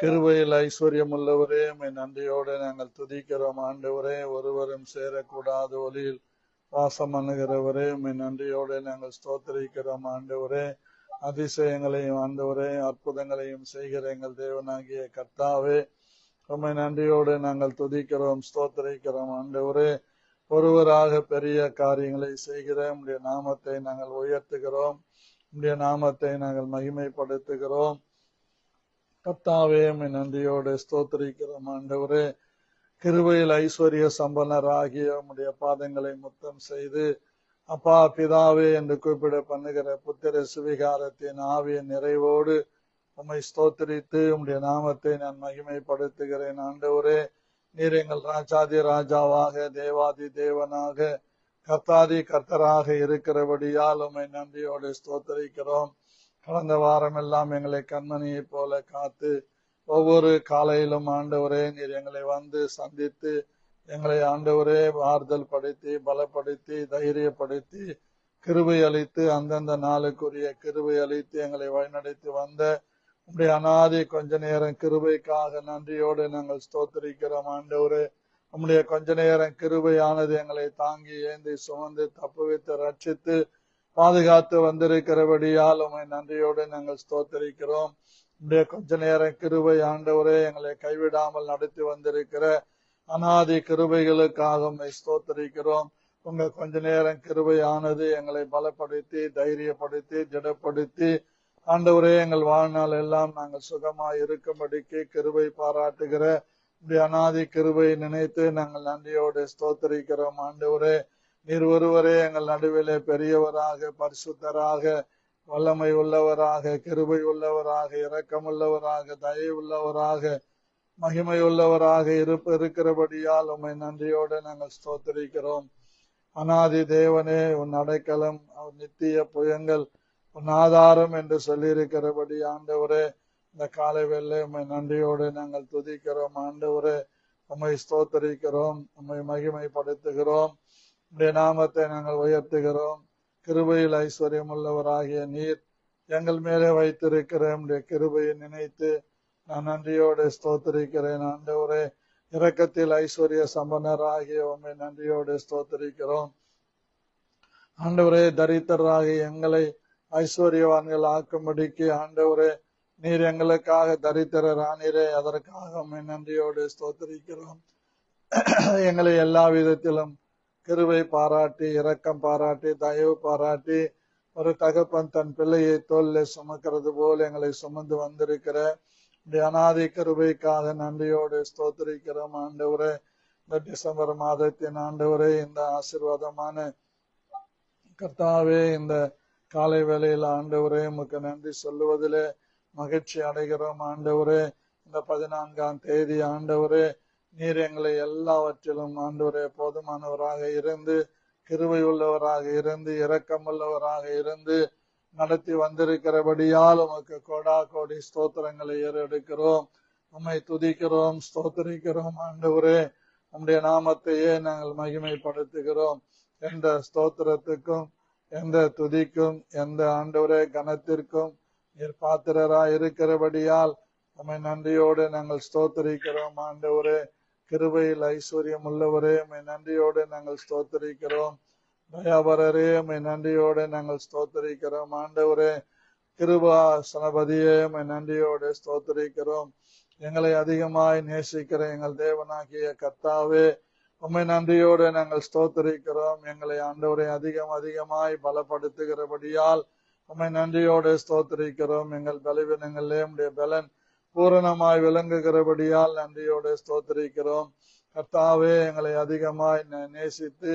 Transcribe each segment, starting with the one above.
கிருபையில் ஐஸ்வர்யம் உள்ளவரே, உம்மை நன்றியோடு நாங்கள் துதிக்கிறோம் ஆண்டவரே. ஒருவரும் சேரக்கூடாத ஒளியில் வாசம் பண்ணுகிறவரே, உம்மை நன்றியோடு நாங்கள் ஸ்தோத்திரிக்கிறோம் ஆண்டவரே. அதிசயங்களையும் ஆண்டவரே, அற்புதங்களையும் செய்கிற எங்கள் தேவனாகிய கர்த்தாவே, உம்மை நன்றியோடு நாங்கள் துதிக்கிறோம் ஸ்தோத்திரிக்கிறோம் ஆண்டவரே. ஒருவராக பெரிய காரியங்களை செய்கிற உம்முடைய நாமத்தை நாங்கள் உயர்த்துகிறோம். உம்முடைய நாமத்தை நாங்கள் மகிமைப்படுத்துகிறோம் கர்த்தாவே. உம்மை நன்றியோடு ஸ்தோத்திரிக்கிறோம் ஆண்டவரே. கிருபையில் ஐஸ்வர்ய சம்பன்னராகிய உம்முடைய பாதங்களை முத்தம் செய்து அப்பா பிதாவே என்று கூப்பிட பண்ணுகிற புத்திர சுவிகாரத்தின் ஆவியின் நிறைவோடு உம்மை ஸ்தோத்திரித்து உம்முடைய நாமத்தை நான் மகிமைப்படுத்துகிறேன் ஆண்டவரே. நீர் எங்கள் ராஜாதி ராஜாவாக தேவாதி தேவனாக கர்த்தாதி கர்த்தராக இருக்கிறபடியால் உம்மை நன்றியோடு ஸ்தோத்திரிக்கிறோம். கடந்த வாரம் எல்லாம் எங்களை கண்மணியை போல காத்து ஒவ்வொரு காலையிலும் ஆண்டவரே நீர் எங்களை வந்து சந்தித்து எங்களை ஆண்டவரே ஆறுதல் படுத்தி பலப்படுத்தி தைரியப்படுத்தி கிருபை அளித்து அந்தந்த நாளுக்குரிய கிருபை அளித்து எங்களை வழிநடத்தி வந்த உம்முடைய அநாதி கொஞ்ச நேரம் கிருபைக்காக நன்றியோடு நாங்கள் ஸ்தோத்திரிக்கிறோம் ஆண்டவரே. உம்முடைய கொஞ்ச நேரம் கிருபையானது எங்களை தாங்கி ஏந்தி சுமந்து தப்புவித்து ரட்சித்து பாதுகாத்து வந்திருக்கிறபடியால் உம்மை நன்றியோடு நாங்கள் ஸ்தோத்திரிக்கிறோம். உம்முடைய கொஞ்ச நேரம் கிருபை ஆண்டவரே எங்களை கைவிடாமல் நடத்தி வந்திருக்கிற அநாதி கிருபைகளுக்காக உம்மை ஸ்தோத்திரிக்கிறோம். உங்க கொஞ்ச நேரம் கிருபையானது எங்களை பலப்படுத்தி தைரியப்படுத்தி திடப்படுத்தி ஆண்டவரே எங்கள் வாழ்நாள் எல்லாம் நாங்கள் சுகமாய் இருக்கும்படிக்கு கிருபை பாராட்டுகிற உம்முடைய அநாதி கிருபை நினைத்து நாங்கள் நன்றியோடு ஸ்தோத்திரிக்கிறோம் ஆண்டவரே. நீர் ஒருவரே எங்கள் நடுவிலே பெரியவராக பரிசுத்தராக வல்லமை உள்ளவராக கிருபை உள்ளவராக இரக்கமுள்ளவராக தயவுள்ளவராக மகிமை உள்ளவராக இருக்கிறபடியால் உம்மை நன்றியோடு நாங்கள் ஸ்தோத்திரிக்கிறோம். அநாதி தேவனே, உன் அடைக்கலம் நித்திய புயங்கள் உன் ஆதாரம் என்று சொல்லியிருக்கிறபடி ஆண்டவரே இந்த காலை வேளை உம்மை நன்றியோடு நாங்கள் துதிக்கிறோம் ஆண்டவரே. உம்மை ஸ்தோத்திரிக்கிறோம், உம்மை மகிமைப்படுத்துகிறோம், உம்முடைய நாமத்தை நாங்கள் உயர்த்துகிறோம். கிருபையில் ஐஸ்வர்யம் உள்ளவராகிய நீர் எங்கள் மேலே வைத்திருக்கிற உம்முடைய கிருபையை நினைத்து நான் நன்றியோடு ஸ்தோத்திரிக்கிறேன் ஆண்டவரே. இரக்கத்தில் ஐஸ்வர்ய சம்பன்னராகிய உம்மை நன்றியோடு ஸ்தோத்திரிக்கிறோம் ஆண்டவரே. தரித்திரராகிய எங்களை ஐஸ்வர்யவான்கள் ஆக்கும்படிக்கு ஆண்டவரே நீர் எங்களுக்காக தரித்திரர் ஆனீரே, அதற்காக உம்மை நன்றியோடு ஸ்தோத்திரிக்கிறோம். எங்களை எல்லா விதத்திலும் கிருபை பாராட்டி இரக்கம் பாராட்டி தயவு பாராட்டி ஒரு தகப்பன் தன் பிள்ளையை தோளிலே சுமக்கிறது போல் எங்களை சுமந்து வந்திருக்கிற அநாதி கிருபைக்காக நன்றியோடு ஸ்தோத்திரிக்கிறோம் ஆண்டவரே. இந்த டிசம்பர் மாதத்தின் ஆண்டவரே இந்த ஆசீர்வாதமான கர்த்தாவே இந்த காலை வேளையில் ஆண்டவரே உமக்கு நன்றி சொல்லுவதிலே மகிழ்ச்சி அடைகிறோம் ஆண்டவரே. இந்த 14ஆம் தேதி ஆண்டவரே நீர் எங்களை எல்லாவற்றிலும் ஆண்டவரே போதுமானவராக இருந்து கிருபை உள்ளவராக இருந்து இரக்கம் உள்ளவராக இருந்து நடத்தி வந்திருக்கிறபடியால் உமக்கு கோடா கோடி ஸ்தோத்திரங்களை ஏறெடுக்கிறோம். உம்மை துதிக்கிறோம் ஸ்தோத்திரிக்கிறோம் ஆண்டவரே. உம்முடைய நாமத்தையே நாங்கள் மகிமைப்படுத்துகிறோம். எந்த ஸ்தோத்திரத்துக்கும் எந்த துதிக்கும் எந்த ஆண்டவரே கனத்திற்கும் நீர் பாத்திரராய் இருக்கிறபடியால் உம்மை நன்றியோடு நாங்கள் ஸ்தோத்திரிக்கிறோம் ஆண்டவரே. கிருபையில் ஐஸ்வர்யம் உள்ளவரே உம்மை நன்றியோடு நாங்கள் ஸ்தோத்திரிக்கிறோம். தயாபரரே உம்மை நன்றியோடு நாங்கள் ஸ்தோத்திரிக்கிறோம் ஆண்டவரே. கிருபா சனபதியே உம்மை நன்றியோடு ஸ்தோத்திரிக்கிறோம். எங்களை அதிகமாய் நேசிக்கிற எங்கள் தேவனாகிய கர்த்தாவே உம்மை நன்றியோடு நாங்கள் ஸ்தோத்திரிக்கிறோம். எங்களை ஆண்டவரை அதிகமாய் பலப்படுத்துகிறபடியால் உம்மை நன்றியோடு ஸ்தோத்திரிக்கிறோம். எங்கள் பலவீனங்களே உம்முடைய பலன் பூரணமாய் விளங்குகிறபடியால் நன்றியோடு ஸ்தோத்திரிக்கிறோம். கர்த்தாவே எங்களை அதிகமாய் நேசித்து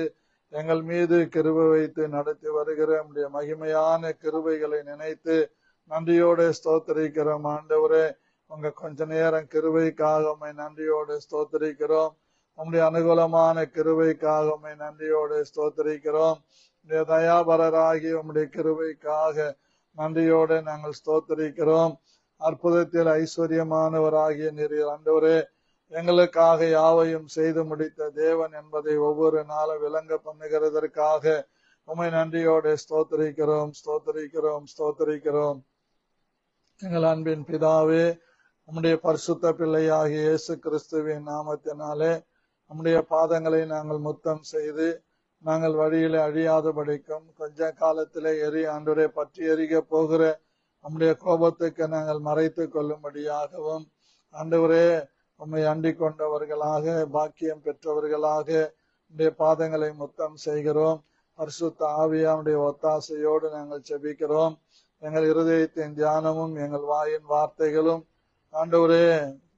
எங்கள் மீது கிருபை வைத்து நடத்தி வருகிற உம்முடைய மகிமையான கிருபைகளை நினைத்து நன்றியோடு ஸ்தோத்திரிக்கிறோம் ஆண்டவரே. உங்க கொஞ்ச நேரம் கிருபைக்காக உம்மை நன்றியோடு ஸ்தோத்திரிக்கிறோம். உம்முடைய அனுகூலமான கிருபைக்காக உம்மை நன்றியோடு ஸ்தோத்திரிக்கிறோம். உம்முடைய தயாபரராகி உம்முடைய கிருபைக்காக நன்றியோடு நாங்கள் ஸ்தோத்திரிக்கிறோம். அற்புதத்தில் ஐஸ்வர்யமானவராகிய நீர் ஆண்டவரே எங்களுக்காக யாவையும் செய்து முடித்த தேவன் என்பதை ஒவ்வொரு நாளும் விளங்க பண்ணுகிறதற்காக உம்மை நன்றியோடு ஸ்தோத்திரிக்கிறோம் ஸ்தோத்திரிக்கிறோம் ஸ்தோத்திரிக்கிறோம். எங்கள் அன்பின் பிதாவே நம்முடைய பரிசுத்த பிள்ளையாகிய இயேசு கிறிஸ்துவின் நாமத்தினாலே நம்முடைய பாதங்களை நாங்கள் முத்தம் செய்து நாங்கள் வழியிலே அழியாதபடிக்கும் கொஞ்ச காலத்திலே ஆண்டவரை பற்றி எறிக போகிற நம்முடைய கோபத்துக்கு நாங்கள் மறைத்து கொள்ளும்படியாகவும் ஆண்டவரே உம்மை அண்டிக் கொண்டவர்களாக பாக்கியம் பெற்றவர்களாக உடைய பாதங்களை முத்தம் செய்கிறோம். பரிசுத்த ஆவியானுடைய ஒத்தாசையோடு நாங்கள் செபிக்கிறோம். எங்கள் இருதயத்தின் தியானமும் எங்கள் வாயின் வார்த்தைகளும் ஆண்டவரே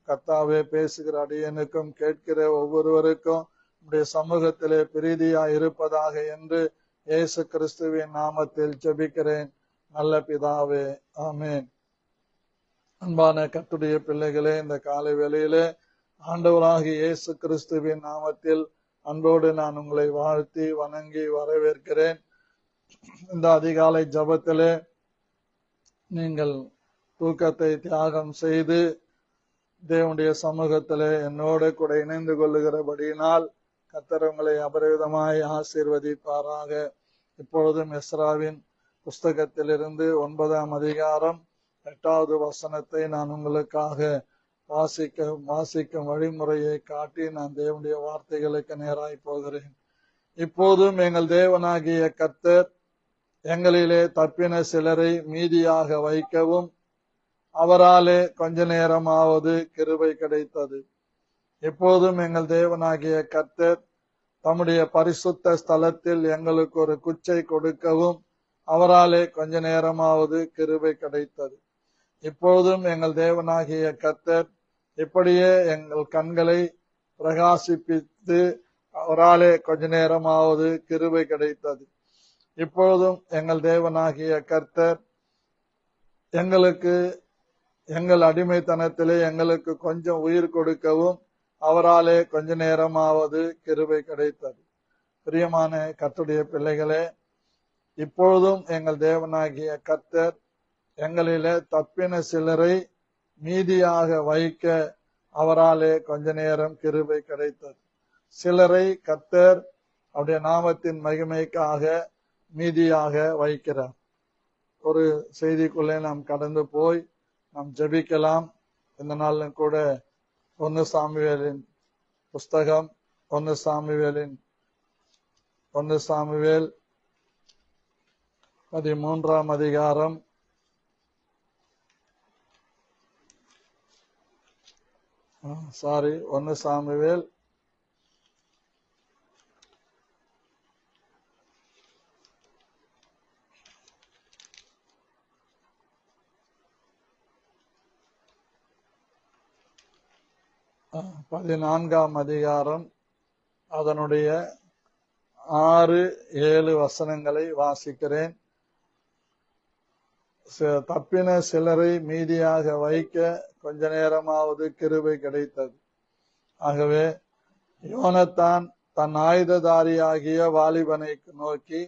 கர்த்தாவே பேசுகிற அடியனுக்கும் கேட்கிற ஒவ்வொருவருக்கும் உடைய சமூகத்திலே பிரீதியா இருப்பதாக என்று இயேசு கிறிஸ்துவின் நாமத்தில் ஜெபிக்கிறேன் நல்ல பிதாவே, ஆமேன். அன்பான கர்த்தருடைய பிள்ளைகளே, இந்த காலை வேளையிலே ஆண்டவராகிய இயேசு கிறிஸ்துவின் நாமத்தில் அன்போடு நான் உங்களை வாழ்த்தி வணங்கி வரவேற்கிறேன். இந்த அதிகாலை ஜபத்திலே நீங்கள் தூக்கத்தை தியாகம் செய்து தேவனுடைய சமூகத்திலே என்னோடு கூட இணைந்து கொள்ளுகிறபடியினால் கர்த்தர் உங்களை அபரிவிதமாய் ஆசீர்வதிப்பாராக. இப்பொழுதும் எஸ்ராவின் புஸ்தகத்திலிருந்து 9ஆம் அதிகாரம் 8வது வசனத்தை நான் உங்களுக்காக வாசிக்கும் வழிமுறையை காட்டி நான் தேவனுடைய வார்த்தைகளுக்கு நேராய் போகிறேன். இப்போதும் எங்கள் தேவனாகிய கர்த்தர் எங்களிலே தப்பின சிலரை மீதியாக வைக்கவும் அவராலே கொஞ்ச நேரமாவது கிருபை கிடைத்தது. இப்போதும் எங்கள் தேவனாகிய கர்த்தர் தம்முடைய பரிசுத்த ஸ்தலத்தில் எங்களுக்கு ஒரு குச்சை கொடுக்கவும் அவராலே கொஞ்ச நேரமாவது கிருபை கிடைத்தது. இப்போதும் எங்கள் தேவனாகிய கர்த்தர் இப்படியே எங்கள் கண்களை பிரகாசிப்பித்து அவராலே கொஞ்ச நேரமாவது கிருபை கிடைத்தது. இப்பொழுதும் எங்கள் தேவனாகிய கர்த்தர் எங்களுக்கு எங்கள் அடிமைத்தனத்திலே எங்களுக்கு கொஞ்சம் உயிர் கொடுக்கவும் அவராலே கொஞ்ச நேரமாவது கிருபை கிடைத்தது. பிரியமான கர்த்தருடைய பிள்ளைகளே, இப்பொழுதும் எங்கள் தேவனாகிய கர்த்தர் எங்களிலே தப்பின சிலரை மீதியாக வைக்க அவராலே கொஞ்ச நேரம் கிருபை கிடைத்தது. சிலரை கர்த்தர் அவருடைய நாமத்தின் மகிமைக்காக மீதியாக வைக்கிறார். ஒரு செய்திக்குள்ளே நாம் கடந்து போய் நாம் ஜெபிக்கலாம். இந்த நாளிலும் கூட 1 சாமுவேலின் புஸ்தகம் 1 சாமுவேல் 13ஆம் அதிகாரம் 1 சாமுவேல் 14ஆம் அதிகாரம் அதனுடைய 6-7 வசனங்களை வாசிக்கிறேன். தப்பின சிலரை மீதியாக வைக்க கொஞ்ச நேரமாவது கிருபை கிடைத்தது. ஆகவே யோனத்தான் தன் ஆயுததாரியாகிய வாலிபனை நோக்கி,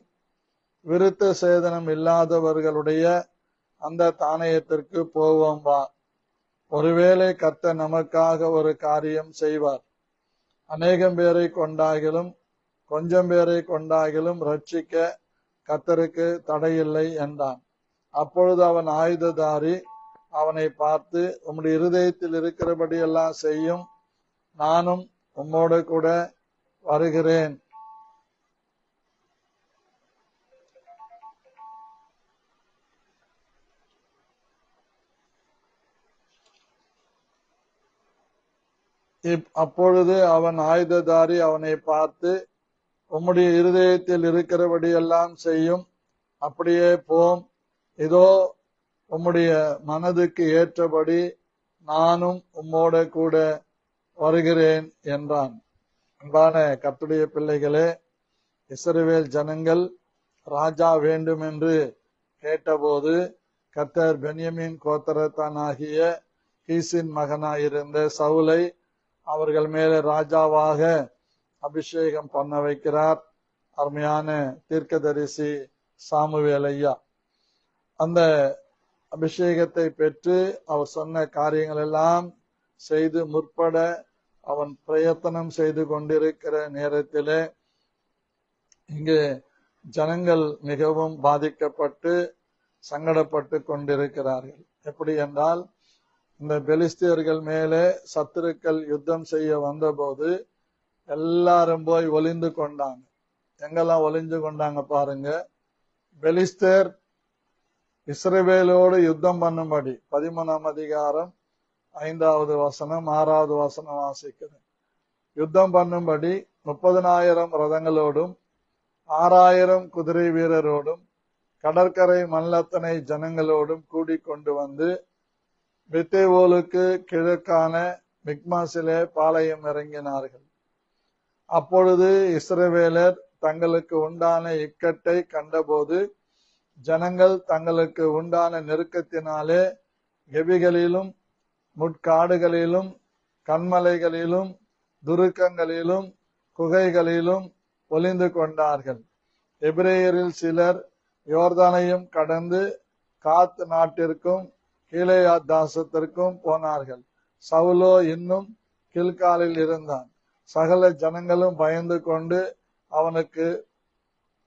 விருத்த சேதனம் இல்லாதவர்களுடைய அந்த தானயத்திற்கு போவோம் வா. ஒருவேளை கர்த்தர் நமக்காக ஒரு காரியம் செய்வார். அநேகம் பேரை கொண்டாகிலும் கொஞ்சம் பேரை கொண்டாகிலும் ரட்சிக்க கர்த்தருக்கு தடையில்லை என்றான். அப்பொழுது அவன் ஆயுததாரி அவனை பார்த்து, உம்முடைய இருதயத்தில் இருக்கிறபடி எல்லாம் செய்யும், நானும் உம்மோடு கூட வருகிறேன். அப்பொழுது அவன் ஆயுததாரி அவனை பார்த்து, உம்முடைய இருதயத்தில் இருக்கிறபடி எல்லாம் செய்யும், அப்படியே போம். இதோ உம்முடைய மனதுக்கு ஏற்றபடி நானும் உம்மோட கூட வருகிறேன் என்றான். அன்பான கர்த்தருடைய பிள்ளைகளே, இஸ்ரவேல் ஜனங்கள் ராஜா வேண்டும் என்று கேட்டபோது கர்த்தர் பென்யமீன் கோத்திரத்தானாகிய கீசின் மகனாயிருந்த சவுலை அவர்கள் மேலே ராஜாவாக அபிஷேகம் பண்ண வைக்கிறார். அருமையான தீர்க்கதரிசி சாமுவேல் ஐயா அந்த அபிஷேகத்தை பெற்று அவர் சொன்ன காரியங்கள் எல்லாம் செய்து முற்பட அவன் பிரயத்தனம் செய்து கொண்டிருக்கிற நேரத்திலே இங்கே ஜனங்கள் மிகவும் பாதிக்கப்பட்டு சங்கடப்பட்டு கொண்டிருக்கிறார்கள். எப்படி என்றால், இந்த பெலிஸ்தியர்கள் மேலே சத்துருக்கள் யுத்தம் செய்ய வந்தபோது எல்லாரும் போய் ஒளிந்து கொண்டாங்க. எங்கெல்லாம் ஒளிஞ்சு கொண்டாங்க பாருங்க. பெலிஸ்தர் இஸ்ரவேலோடு யுத்தம் பண்ணும்படி 13ஆம் அதிகாரம் 5வது வசனம் 6வது வசனம் வாசிக்கிறேன். யுத்தம் பண்ணும்படி 30,000 ரதங்களோடும் 6,000 குதிரை வீரரோடும் கடற்கரை மல்லத்தனை ஜனங்களோடும் கூடிக்கொண்டு வந்து பெத்தேவோலுக்கு கிழக்கான மிக்மாசிலே பாளையம் இறங்கினார்கள். அப்பொழுது இஸ்ரவேலர் தங்களுக்கு உண்டான இக்கட்டை கண்டபோது ஜனங்கள் தங்களுக்கு உண்டான நெருக்கத்தினாலே கெபிகளிலும் முட்காடுகளிலும் கண்மலைகளிலும் துருக்கங்களிலும் குகைகளிலும் ஒளிந்து கொண்டார்கள். எபிரேயரில் சிலர் யோர்தானையும் கடந்து காத் நாட்டிற்கும் கீலேயாத் தேசத்திற்கும் போனார்கள். சவுலோ இன்னும் கில்காலில் இருந்தான். சகல ஜனங்களும் பயந்து கொண்டு அவனுக்கு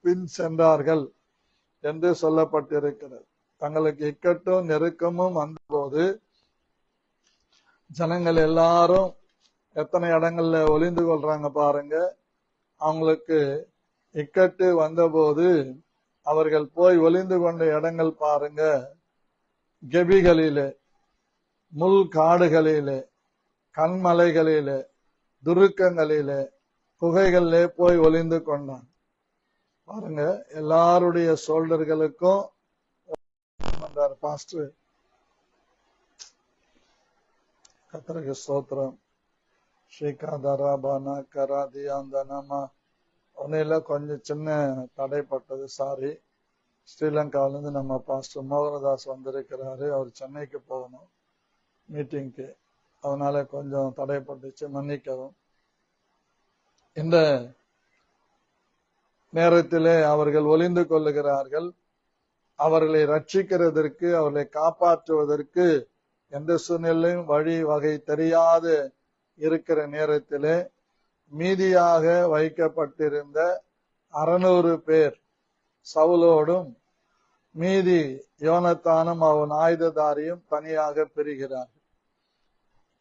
பின் சென்றார்கள் என்று சொல்லப்பட்டிருக்கிறது. தங்களுக்கு இக்கட்டும் நெருக்கமும் வந்தபோது ஜனங்கள் எல்லாரும் எத்தனை இடங்கள்ல ஒளிந்து கொள்றாங்க பாருங்க. அவங்களுக்கு இக்கட்டு வந்தபோது அவர்கள் போய் ஒளிந்து கொண்ட இடங்கள் பாருங்க. கெபிகளிலே, முள் காடுகளிலே, கண்மலைகளிலே, துருக்கங்களிலே, குகைகளிலே போய் ஒளிந்து கொண்டான். பாருங்க, எல்லாருடைய சோல்டர்களுக்கும் பாஸ்டர் கர்த்தருக்கு ஸ்தோத்திரம். ஸ்ரீகாதராபானா கராதியாந்தனமா ஒன்னில கொஞ்சம் சின்ன தடைப்பட்டது, சாரி. ஸ்ரீலங்காவிலிருந்து நம்ம பாஸ்டர் மோகனதாஸ் வந்திருக்கிறாரு. அவர் சென்னைக்கு போகணும் மீட்டிங்க்கு, அதனால கொஞ்சம் தடைப்பட்டுச்சு, மன்னிக்கவும். இந்த நேரத்திலே அவர்கள் ஒளிந்து கொள்ளுகிறார்கள். அவர்களை ரட்சிக்கிறதற்கு, அவர்களை காப்பாற்றுவதற்கு எந்த சூழ்நிலையும் வழி வகை தெரியாது இருக்கிற நேரத்திலே மீதியாக வைக்கப்பட்டிருந்த 600 பேர் சவுலோடும் மீதி யோனத்தானும் அவன் ஆயுததாரியும் தனியாக பிரிகிறார்கள்.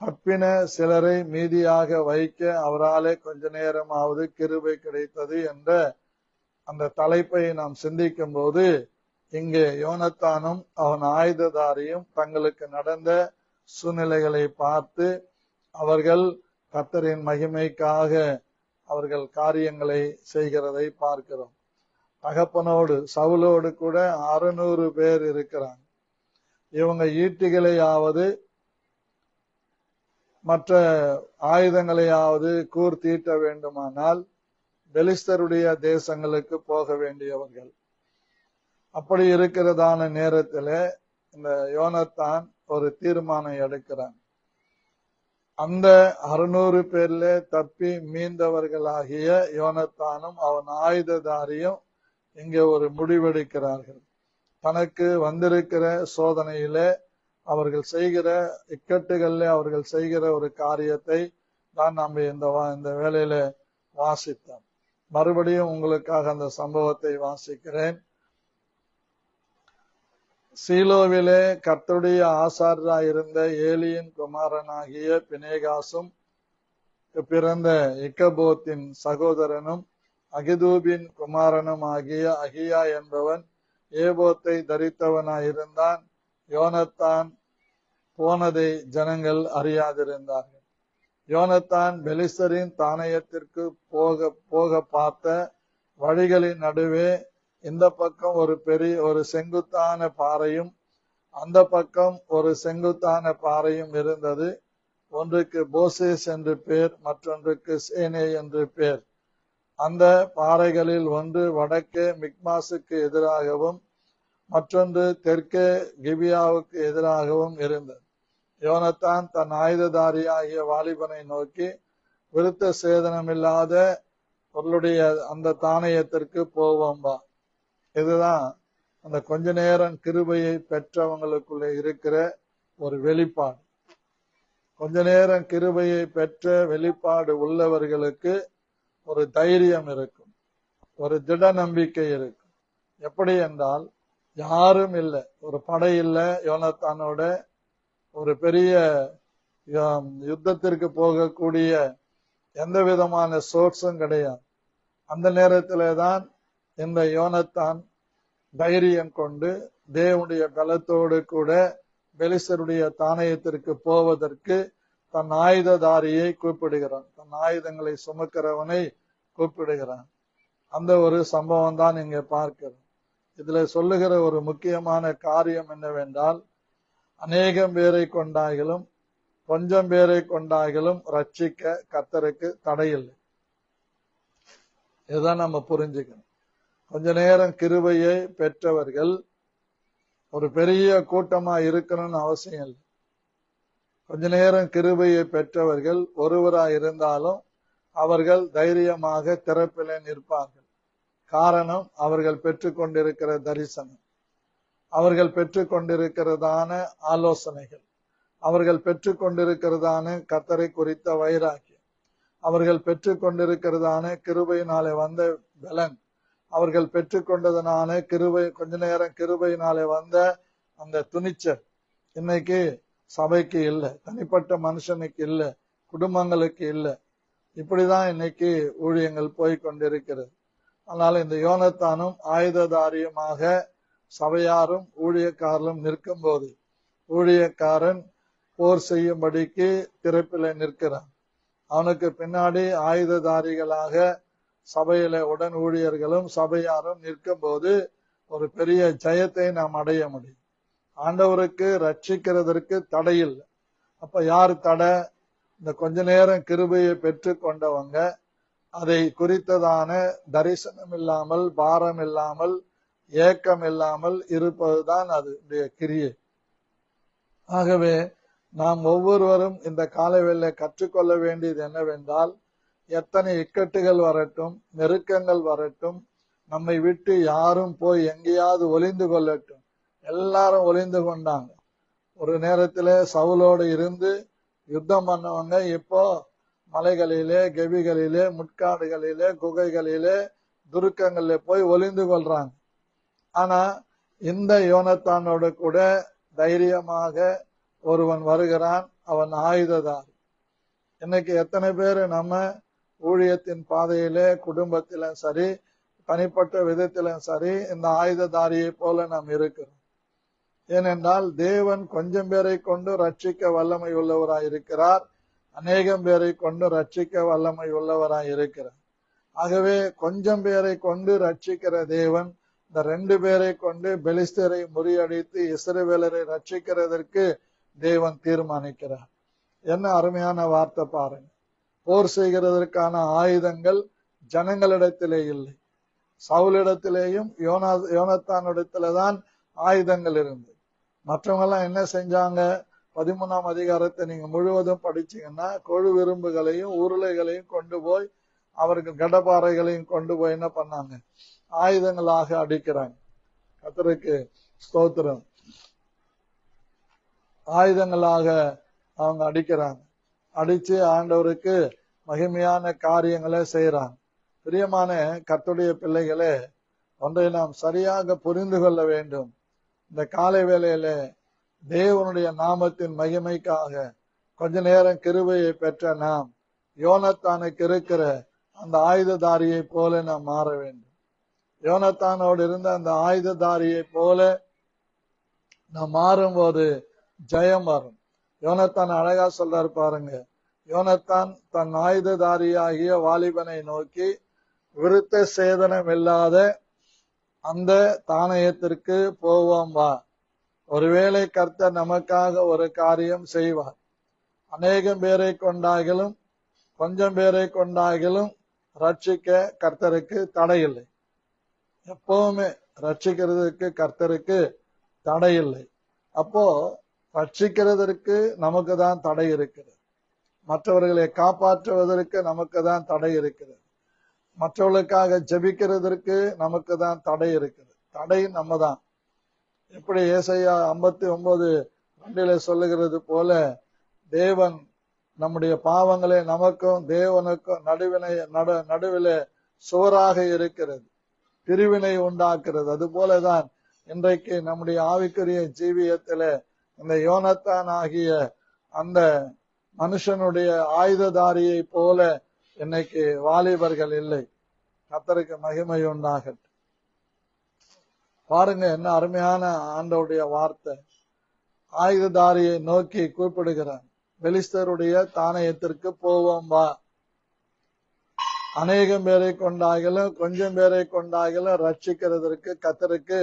தப்பின சிலரை மீதியாக வைக்க அவராலே கொஞ்ச நேரமாவது கிருபை கிடைத்தது என்ற அந்த தலைப்பை நாம் சிந்திக்கும் போது, இங்கே யோனத்தானும் அவன் ஆயுததாரியும் தங்களுக்கு நடந்த சூழ்நிலைகளை பார்த்து அவர்கள் கர்த்தரின் மகிமைக்காக அவர்கள் காரியங்களை செய்கிறதை பார்க்கிறோம். தகப்பனோடு சவுலோடு கூட 600 பேர் இருக்கிறாங்க. இவங்க ஈட்டிகளையாவது மற்ற ஆயுதங்களையாவது கூர்த்தீட்ட வேண்டுமானால் பெலிஸ்தருடைய தேசங்களுக்கு போக வேண்டியவர்கள். அப்படி இருக்கிறதான நேரத்தில் இந்த யோனத்தான் ஒரு தீர்மானம் எடுக்கிறான். அந்த 600 பேர்ல தப்பி மீண்டவர்களாகிய யோனத்தானும் அவன் ஆயுததாரியும் இங்கே ஒரு முடிவெடுக்கிறார்கள். தனக்கு வந்திருக்கிற சோதனையிலே அவர்கள் செய்கிற இக்கட்டுகளில் அவர்கள் செய்கிற ஒரு காரியத்தை தான் நம்ம இந்த வேளையில வாசித்தோம். மறுபடியும் உங்களுக்காக அந்த சம்பவத்தை வாசிக்கிறேன். சீலோவிலே கர்த்தருடைய ஆசாரியராய் இருந்த ஏலியின் குமாரனாகிய பினேகாசும் பிறந்த இக்கபோத்தின் சகோதரனும் அகிதூபின் குமாரனும் ஆகிய அகியா என்பவன் ஏபோத்தை தரித்தவனாயிருந்தான். யோனத்தான் போனதை ஜனங்கள் அறியாதிருந்தார்கள். யோனத்தான் பெலிஸ்தரின் தானயத்திற்கு போக பார்த்த வழிகளின் நடுவே இந்த பக்கம் ஒரு செங்குத்தான பாறையும் அந்த பக்கம் ஒரு செங்குத்தான பாறையும் இருந்தது. ஒன்றுக்கு போசேஸ் என்று பேர், மற்றொன்றுக்கு சேனே என்று பேர். அந்த பாறைகளில் ஒன்று வடக்கே மிக்மாசுக்கு எதிராகவும் மற்றொன்று தெற்கே கிபியாவுக்கு எதிராகவும் இருந்தது. யோனத்தான் தன் ஆயுததாரியாகிய வாலிபனை நோக்கி, விருத்த சேதனமில்லாத பொருளுடைய அந்த தானயத்திற்கு போவோம்பா. இதுதான் அந்த கொஞ்ச நேரம் கிருபையை பெற்றவங்களுக்குள்ள இருக்கிற ஒரு வெளிப்பாடு. கொஞ்ச நேரம் கிருபையை பெற்ற வெளிப்பாடு உள்ளவர்களுக்கு ஒரு தைரியம் இருக்கும், ஒரு திட நம்பிக்கை இருக்கும். எப்படி என்றால், யாரும் இல்லை, ஒரு படை இல்லை யோனத்தானோட, ஒரு பெரிய யுத்தத்திற்கு போகக்கூடிய எந்த விதமான சோர்ஸும் கிடையாது. அந்த நேரத்திலே தான் இந்த யோனத்தான் தைரியம் கொண்டு தேவனுடைய பலத்தோடு கூட பெலிஸ்தருடைய தானயத்திற்கு போவதற்கு தன் ஆயுததாரியை கூப்பிடுகிறான், தன் ஆயுதங்களை சுமக்கிறவனை கூப்பிடுகிறான். அந்த ஒரு சம்பவம் தான் இங்க பார்க்கிறோம். இதுல சொல்லுகிற ஒரு முக்கியமான காரியம் என்னவென்றால், அநேகம் பேரை கொண்டாகிலும் கொஞ்சம் பேரை கொண்டாகிலும் ரட்சிக்க கர்த்தருக்கு தடையில்லை. இதுதான் நம்ம புரிஞ்சுக்கணும். கொஞ்ச நேரம் கிருபையை பெற்றவர்கள் ஒரு பெரிய கூட்டமா இருக்கணும்னு அவசியம் இல்லை. கொஞ்ச நேரம் கிருபையை பெற்றவர்கள் ஒருவரா இருந்தாலும் அவர்கள் தைரியமாக திறப்பிலே நிற்பார்கள். காரணம், அவர்கள் பெற்றுக்கொண்டிருக்கிற தரிசனம், அவர்கள் பெற்றுக்கொண்டிருக்கிறதான ஆலோசனைகள், அவர்கள் பெற்றுக்கொண்டிருக்கிறதான கர்த்தரை குறித்த வைராக்கியம், அவர்கள் பெற்றுக்கொண்டிருக்கிறதான கிருபையினாலே வந்த பலன், அவர்கள் பெற்றுக்கொண்டதனால கிருபை, கொஞ்ச நேரம் கிருபையினாலே வந்த அந்த துணிச்சல் இன்னைக்கு சபைக்கு இல்லை, தனிப்பட்ட மனுஷனுக்கு இல்லை, குடும்பங்களுக்கு இல்லை. இப்படிதான் இன்னைக்கு ஊழியங்கள் போய்கொண்டிருக்கிறது. அதனால இந்த யோனத்தானும் ஆயுததாரியுமாக சபையாரும் ஊழியக்காரரும் நிற்கும் போது ஊழியக்காரன் போர் செய்யும்படிக்கு திறப்பில நிற்கிறான். அவனுக்கு பின்னாடி ஆயுததாரிகளாக சபையில உடன் ஊழியர்களும் சபையாரும் நிற்கும் போது ஒரு பெரிய ஜெயத்தை நாம் அடைய முடியும். ஆண்டவருக்கு ரட்சிக்கிறதற்கு தடை இல்லை. அப்ப யார் தடை? இந்த கொஞ்ச நேரம் கிருபையை பெற்று கொண்டவங்க, அதை குறித்ததான தரிசனம் இல்லாமல், பாரம் இல்லாமல், ஏக்கம் இல்லாமல் இருப்பதுதான் அதுடைய கிரியை. ஆகவே நாம் ஒவ்வொருவரும் இந்த காலவேளை கற்றுக்கொள்ள வேண்டியது என்னவென்றால், எத்தனை இக்கட்டுகள் வரட்டும், நெருக்கங்கள் வரட்டும், நம்மை விட்டு யாரும் போய் எங்கேயாவது ஒளிந்து கொள்ளட்டும். எல்லாரும் ஒளிந்து கொண்டாங்க. ஒரு நேரத்துல சவுலோடு இருந்து யுத்தம் பண்ணவங்க இப்போ மலைகளிலே, கெபிகளிலே, முட்காடுகளிலே, குகைகளிலே, துருக்கங்களிலே போய் ஒளிந்து கொள்றாங்க. ஆனா இந்த யோனத்தானோட கூட தைரியமாக ஒருவன் வருகிறான். அவன் ஆயுததாரி. இன்னைக்கு எத்தனை பேர் நம்ம ஊழியத்தின் பாதையிலே, குடும்பத்திலும் சரி, தனிப்பட்ட விதத்திலும் சரி, இந்த ஆயுததாரியை போல நாம் இருக்கிறோம். ஏனென்றால் தேவன் கொஞ்சம் பேரை கொண்டு ரட்சிக்க வல்லமை உள்ளவராய் இருக்கிறார், அநேகம் பேரை கொண்டு ரட்சிக்க வல்லமை உள்ளவராய் இருக்கிறார். ஆகவே கொஞ்சம் பேரை கொண்டு ரட்சிக்கிற தேவன் இந்த 2 பேரை கொண்டு பெலிஸ்தரை முறியடித்து இஸ்ரவேலரை ரட்சிக்கிறதற்கு தேவன் தீர்மானிக்கிறார். என்ன அருமையான வார்த்தை பாருங்க. போர் செய்கிறதற்கான ஆயுதங்கள் ஜனங்களிடத்திலே இல்லை, சவுலிடத்திலேயும் யோனத்தானிடத்தில்தான் ஆயுதங்கள் இருந்தது. மற்றவங்க எல்லாம் என்ன செஞ்சாங்க? 13ஆம் அதிகாரத்தை நீங்க முழுவதும் படிச்சீங்கன்னா, கொழு விரும்புகளையும் உருளைகளையும் கொண்டு போய், அவர்கள் கடப்பாறைகளையும் கொண்டு போய் என்ன பண்ணாங்க? ஆயுதங்களாக அடிக்கிறாங்க. கர்த்தருக்கு ஸ்தோத்திரம். ஆயுதங்களாக அவங்க அடிக்கிறாங்க. அடிச்சு ஆண்டவருக்கு மகிமையான காரியங்களை செய்யறாங்க. பிரியமான கர்த்தருடைய பிள்ளைகளே, ஒன்றை நாம் சரியாக புரிந்து கொள்ள வேண்டும். இந்த காலை வேளையில தேவனுடைய நாமத்தின் மகிமைக்காக கொஞ்ச நேரம் கிருபையை பெற்ற நாம் யோனத்தானுக்கு இருக்கிற அந்த ஆயுததாரியை போல நாம் மாற வேண்டும். யோனத்தானோடு இருந்த அந்த ஆயுததாரியை போல நாம் மாறும்போது ஜெயம் வரும். யோனத்தான் அழகா சொல்றாரு பாருங்க. யோனத்தான் தன் ஆயுததாரியாகிய வாலிபனை நோக்கி, விருத்த சேதனம் இல்லாத அந்த தானயத்திற்கு போவோம் வா. ஒருவேளை கர்த்தர் நமக்காக ஒரு காரியம் செய்வார். அநேகம் பேரை கொண்டாகிலும் கொஞ்சம் பேரை கொண்டாகிலும் ரட்சிக்க கர்த்தருக்கு தடையில்லை. எப்பவுமே ரட்சிக்கிறதுக்கு கர்த்தருக்கு தடையில்லை. அப்போ ரட்சிக்கிறதற்கு நமக்கு தான் தடை இருக்கிறது. மற்றவர்களை காப்பாற்றுவதற்கு நமக்கு தான் தடை இருக்கிறது. மற்றவர்களுக்காக ஜெபிக்கிறதற்கு நமக்கு தான் தடை இருக்கிறது. தடை நம்ம தான். எப்படி ஏசாயா 59:2 சொல்லுகிறது போல, தேவன் நம்முடைய பாவங்களை நமக்கும் தேவனுக்கும் நடுவிலே சுவராக இருக்கிறது, பிரிவினை உண்டாக்குறது. அது போலதான் இன்றைக்கு நம்முடைய ஆவிக்குரிய ஜீவியத்தில இந்த யோனத்தான் ஆகிய அந்த மனுஷனுடைய ஆயுததாரியை போல இன்னைக்கு வாலிபர்கள் இல்லை. கர்த்தருக்கு மகிமை உண்டாகட்டும். பாருங்க என்ன அருமையான ஆண்டவருடைய வார்த்தை. ஆயுததாரியை நோக்கி கூப்பிடுகிறான். பெலிஸ்தருடைய தானயத்திற்கு போவோம் வா. அநேகம் பேரை கொண்டாகலும் கொஞ்சம் பேரை கொண்டாகலும் ரட்சிக்கிறதற்கு கர்த்தருக்கு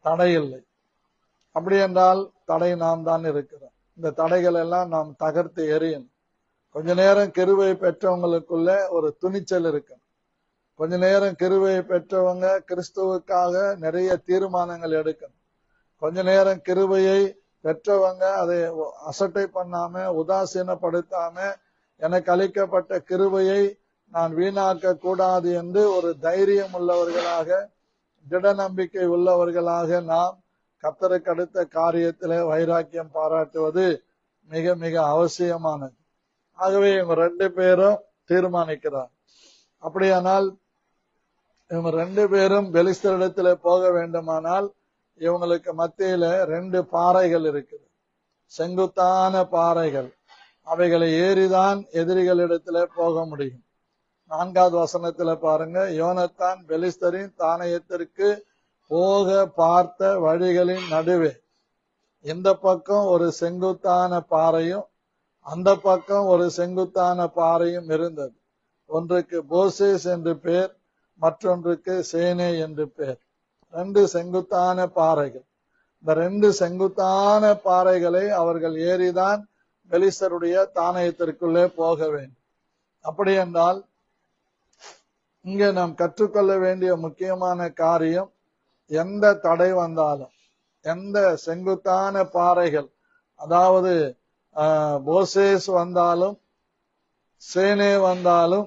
தடை இல்லை. அப்படி என்றால் தடை நாம் தான் இருக்கிறோம். இந்த தடைகள் எல்லாம் நாம் தகர்த்து எறியணும். கொஞ்ச நேரம் கிருபை பெற்றவங்களுக்குள்ள ஒரு துணிச்சல் இருக்கு. கொஞ்ச நேரம் கிருபை பெற்றவங்க கிறிஸ்துவுக்காக நிறைய தீர்மானங்கள் எடுக்கணும். கொஞ்ச நேரம் கிருபையை பெற்றவங்க அதை அசட்டை பண்ணாம உதாசீனப்படுத்தாம எனக்கு அளிக்கப்பட்ட கிருபையை நான் வீணாக்க கூடாது என்று ஒரு தைரியம் உள்ளவர்களாக திட நம்பிக்கை உள்ளவர்களாக நாம் கர்த்தருக்கு அடுத்த காரியத்திலே வைராக்கியம் பாராட்டுவது மிக மிக அவசியமானது. ஆகவே இவங்க 2 பேரும் தீர்மானிக்கிறார். அப்படியானால் இவங்க 2 பேரும் பெலிஸ்தரிடத்துல போக வேண்டுமானால் இவங்களுக்கு மத்தியில 2 பாறைகள் இருக்குது, செங்குத்தான பாறைகள். அவைகளை ஏறிதான் எதிரிகளிடத்துல போக முடியும். 4வது வசனத்துல பாருங்க, யோனத்தான் பெலிஸ்தரின் தானயத்திற்கு போக பார்த்த வழிகளின் நடுவே இந்த பக்கம் ஒரு செங்குத்தான பாறையும் அந்த பக்கம் ஒரு செங்குத்தான பாறையும் இருந்தது. ஒன்றுக்கு போசேஸ் என்று பேர், மற்றொன்றுக்கு சேனே என்று பேர். 2 செங்குத்தான பாறைகள். இந்த 2 செங்குத்தான பாறைகளை அவர்கள் ஏறிதான் பெலிஸ்தருடைய தானயத்திற்குள்ளே போக வேண்டும். அப்படி என்றால் இங்கே நாம் கற்றுக்கொள்ள வேண்டிய முக்கியமான காரியம், எந்த தடை வந்தாலும், எந்த செங்குத்தான பாறைகள், அதாவது போசேஸ் வந்தாலும் சேனே வந்தாலும்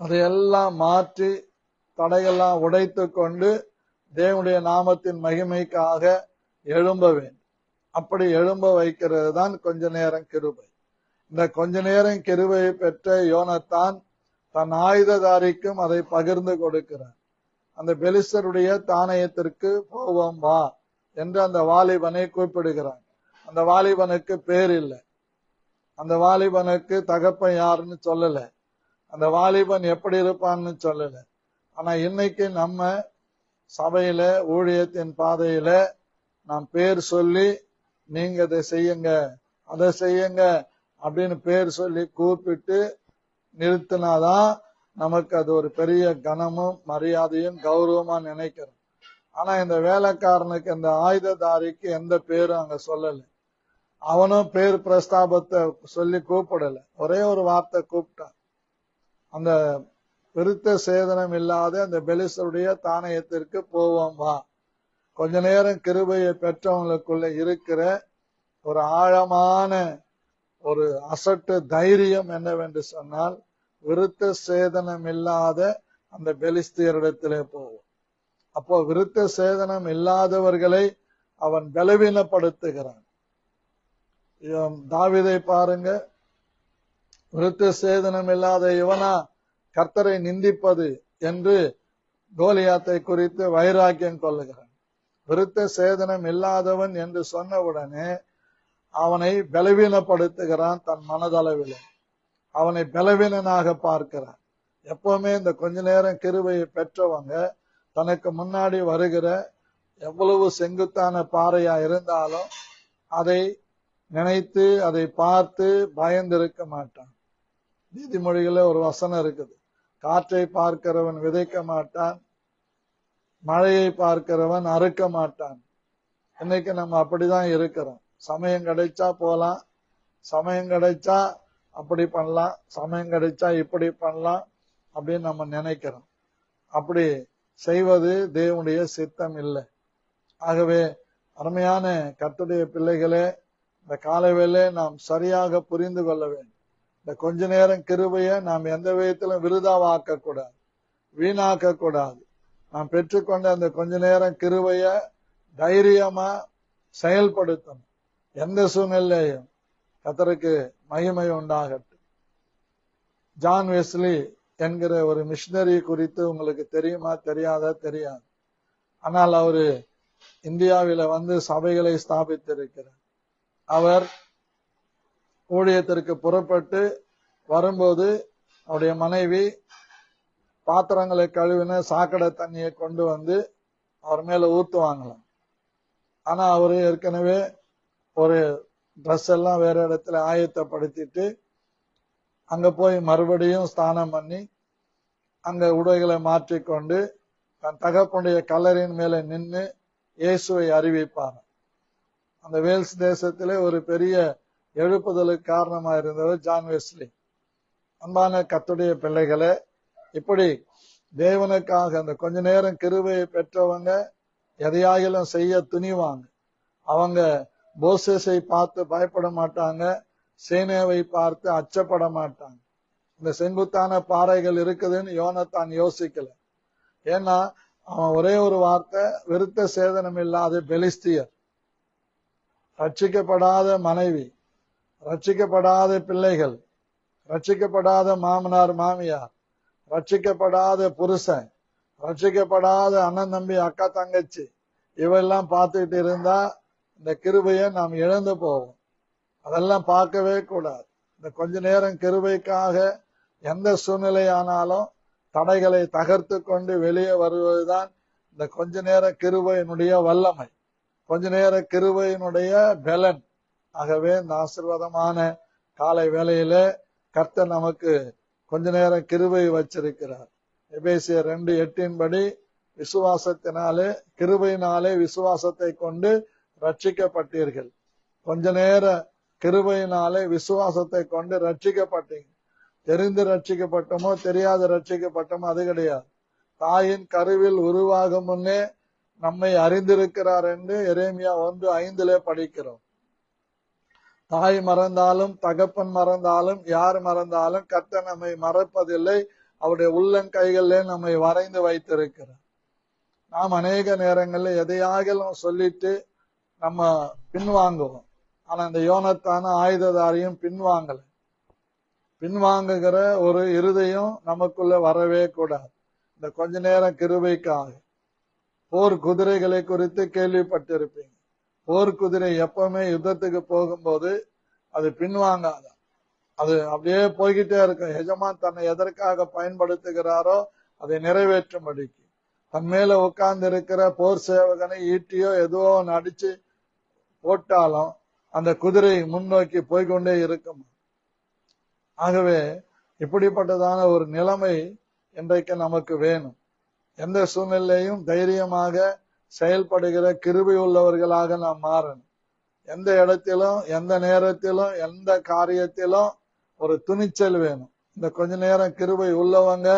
அதையெல்லாம் மாற்றி தடையெல்லாம் உடைத்து கொண்டு தேவனுடைய நாமத்தின் மகிமைக்காக எழும்ப வேண்டும். அப்படி எழும்ப வைக்கிறது தான் கொஞ்ச நேரம் கிருபை. இந்த கொஞ்ச நேரம் கிருபையை பெற்ற யோனத்தான் தன் ஆயுததாரிக்கும் அதை பகிர்ந்து கொடுக்கிறார். அந்த பெலிஸ்தருடைய தானயத்திற்கு போவோம் வா என்று அந்த வாலிபனை கூப்பிடுகிறான். அந்த வாலிபனுக்கு பேர் இல்லை, அந்த வாலிபனுக்கு தகப்பன் யாருன்னு சொல்லல, அந்த வாலிபன் எப்படி இருப்பான்னு சொல்லல. ஆனா இன்னைக்கு நம்ம சபையில ஊழியத்தின் பாதையில நாம் பேர் சொல்லி நீங்க இதை செய்யுங்க அதை செய்யுங்க அப்படின்னு பேர் சொல்லி கூப்பிட்டு நிறுத்தினாதான் நமக்கு அது ஒரு பெரிய கனமும் மரியாதையும் கௌரவமா நினைக்கிறோம். ஆனா இந்த வேலைக்காரனுக்கு, இந்த ஆயுததாரிக்கு எந்த பேரும் அங்க சொல்லல. அவனும் பேர் பிரஸ்தாபத்தை சொல்லி கூப்பிடல, ஒரே ஒரு வார்த்தை கூப்பிட்டான். அந்த விருத்த சேதனம் இல்லாத அந்த பெலிஸ்தருடைய தானயத்திற்கு போவோம் வா. கொஞ்ச நேரம் கிருபையை பெற்றவங்களுக்குள்ள இருக்கிற ஒரு ஆழமான ஒரு அசட்டு தைரியம் என்னவென்று சொன்னால், விருத்த சேதனம் இல்லாத அந்த பெலிஸ்தியரிடத்திலே போவோம். அப்போ விருத்த சேதனம் இல்லாதவர்களை அவன் பலவீனப்படுத்துகிறான். தாவீதை பாருங்க, விருத்த சேதனம் இல்லாத இவனா கர்த்தரை நிந்திப்பது என்று கோலியாத்தை குறித்து வைராக்கியம் கொள்ளுகிறான். விருத்த சேதனம் இல்லாதவன் என்று சொன்னவுடனே அவனை பலவீனப்படுத்துகிறான். தன் மனதளவில் அவனை பலவீனனாக பார்க்கிறான். எப்பவுமே இந்த கொஞ்ச நேரம் கிருபையை பெற்றவங்க தனக்கு முன்னாடி வருகிற எவ்வளவு செங்குத்தான பாறையா இருந்தாலும் அதை நினைத்து அதை பார்த்து பயந்திருக்க மாட்டான். நீதிமொழிகள ஒரு வசனம் இருக்குது, காற்றை பார்க்கிறவன் விதைக்க மாட்டான், மழையை பார்க்கிறவன் அறுக்க மாட்டான். இன்னைக்கு நம்ம அப்படிதான் இருக்கிறோம். சமயம் கிடைச்சா போலாம், சமயம் கிடைச்சா அப்படி பண்ணலாம், சமயம் கிடைச்சா இப்படி பண்ணலாம் அப்படின்னு நம்ம நினைக்கிறோம். அப்படி செய்வது தேவனுடைய சித்தம் இல்லை. ஆகவே அருமையான கர்த்தருடைய பிள்ளைகளே, இந்த காலவேளை நாம் சரியாக புரிந்து கொள்ள வேண்டும். இந்த கொஞ்ச நேரம் கிருபையை நாம் எந்த விதத்திலும் விருதாவாக்க கூடாது, வீணாக்க கூடாது. நாம் பெற்றுக்கொண்ட அந்த கொஞ்ச நேரம் கிருபைய தைரியமா செயல்படுத்தணும். எந்த சூழ்நிலையும் கர்த்தருக்கு மகிமை உண்டாகட்டும். ஜான் வெஸ்லி என்கிற ஒரு மிஷனரி குறித்து உங்களுக்கு தெரியுமா தெரியாதா தெரியாது. ஆனால் அவரு இந்தியாவில வந்து சபைகளை ஸ்தாபித்திருக்கிறார். அவர் ஊழியத்திற்கு புறப்பட்டு வரும்போது அவருடைய மனைவி பாத்திரங்களை கழுவின சாக்கடை தண்ணியை கொண்டு வந்து அவர் மேல ஊத்துவாங்களாம். ஆனா அவரு ஏற்கனவே ஒரு ட்ரெஸ் எல்லாம் வேற இடத்துல ஆயத்தப்படுத்திட்டு அங்க போய் மறுபடியும் ஸ்நானம் பண்ணி அங்க உடைகளை மாற்றிக்கொண்டு தன் தகப்பனுடைய கல்லறையின் மேல நின்று இயேசுவை அறிவிப்பார். அந்த வேல்ஸ் தேசத்திலே ஒரு பெரிய எழுப்புதலுக்கு காரணமா இருந்தவர் ஜான் வெஸ்லி. அன்பான கர்த்தருடைய பிள்ளைகளே, இப்படி தேவனுக்காக அந்த கொஞ்ச நேரம் கிருபையை பெற்றவங்க எதையாகிலும் செய்ய துணிவாங்க. அவங்க போசேஸை பார்த்து பயப்பட மாட்டாங்க, சேனேவை பார்த்து அச்சப்பட மாட்டாங்க. இந்த செங்குத்தான பாறைகள் இருக்குதுன்னு யோனத்தான் யோசிக்கல. ஏன்னா அவன் ஒரே ஒரு வார்த்தை, விருத்த சேதனம் இல்லாத பெலிஸ்தியர், ரட்சிக்கப்படாத மனைவி, ரட்சிக்கப்படாத பிள்ளைகள், ரட்சிக்கப்படாத மாமனார் மாமியார், ரட்சிக்கப்படாத புருஷன், ரட்சிக்கப்படாத அண்ணன் தம்பி அக்கா தங்கச்சி, இவெல்லாம் பார்த்துக்கிட்டு இருந்தா இந்த கிருபையை நாம் இழந்து போவோம். அதெல்லாம் பார்க்கவே கூடாது. இந்த கொஞ்ச நேரம் கிருபைக்காக எந்த சூழ்நிலையானாலும் தடைகளை தகர்த்து கொண்டு வெளியே வருவதுதான் இந்த கொஞ்ச நேர கிருபையினுடைய வல்லமை, கொஞ்ச நேர கிருபையினுடைய பலன். ஆகவே இந்த ஆசீர்வாதமான காலை வேளையிலே கர்த்தர் நமக்கு கொஞ்ச நேரம் கிருபை வச்சிருக்கிறார். எபேசியர் 2:8 படி விசுவாசத்தினாலே கிருபையினாலே விசுவாசத்தை கொண்டு ரட்சிக்கப்பட்டீர்கள். கொஞ்ச நேர கிருபையினாலே விசுவாசத்தை கொண்டு ரட்சிக்கப்பட்டீங்க. தெரிந்து ரட்சிக்கப்பட்டோமோ தெரியாத ரட்சிக்கப்பட்டோமோ அது கிடையாது. தாயின் கருவில் உருவாகும் முன்னே நம்மை அறிந்திருக்கிறார் என்று எரேமியா 1:5 படிக்கிறோம். தாய் மறந்தாலும் தகப்பன் மறந்தாலும் யார் மறந்தாலும் கர்த்தர் நம்மை மறப்பதில்லை. அவருடைய உள்ளங்கைகளிலே நம்மை வரைந்து வைத்திருக்கிறார். நாம் அநேக நேரங்களில் எதையாகிலும் சொல்லிட்டு நம்ம பின்வாங்குவோம். ஆனா இந்த யோனத்தான ஆயுததாரியும் பின்வாங்கல. பின்வாங்குகிற ஒரு இருதயம் நமக்குள்ள வரவே கூடாது. இந்த கொஞ்ச நேரம் கிருபைக்காக போர் குதிரைகளை குறித்து கேள்விப்பட்டிருப்பீங்க. போர் குதிரை எப்பவுமே யுத்தத்துக்கு போகும்போது அது பின்வாங்காத, அது அப்படியே போய்கிட்டே இருக்கும். எஜமான் தன்னை எதற்காக பயன்படுத்துகிறாரோ அதை நிறைவேற்றும்படிக்கு. தன் மேல உட்கார்ந்து இருக்கிற போர் சேவகனை ஈட்டியோ எதுவோ அடிச்சு போட்டாலும் அந்த குதிரை முன்னோக்கி போய்கொண்டே இருக்கும். ஆகவே இப்படிப்பட்டதான ஒரு நிலைமை இன்றைக்கு நமக்கு வேணும். எந்த சூழ்நிலையும் தைரியமாக செயல்படுகிற கிருபை உள்ளவர்களாக நாம் மாறணும். எந்த இடத்திலும் எந்த நேரத்திலும் எந்த காரியத்திலும் ஒரு துணிச்சல் வேணும். இந்த கொஞ்ச நேரம் கிருபை உள்ளவங்க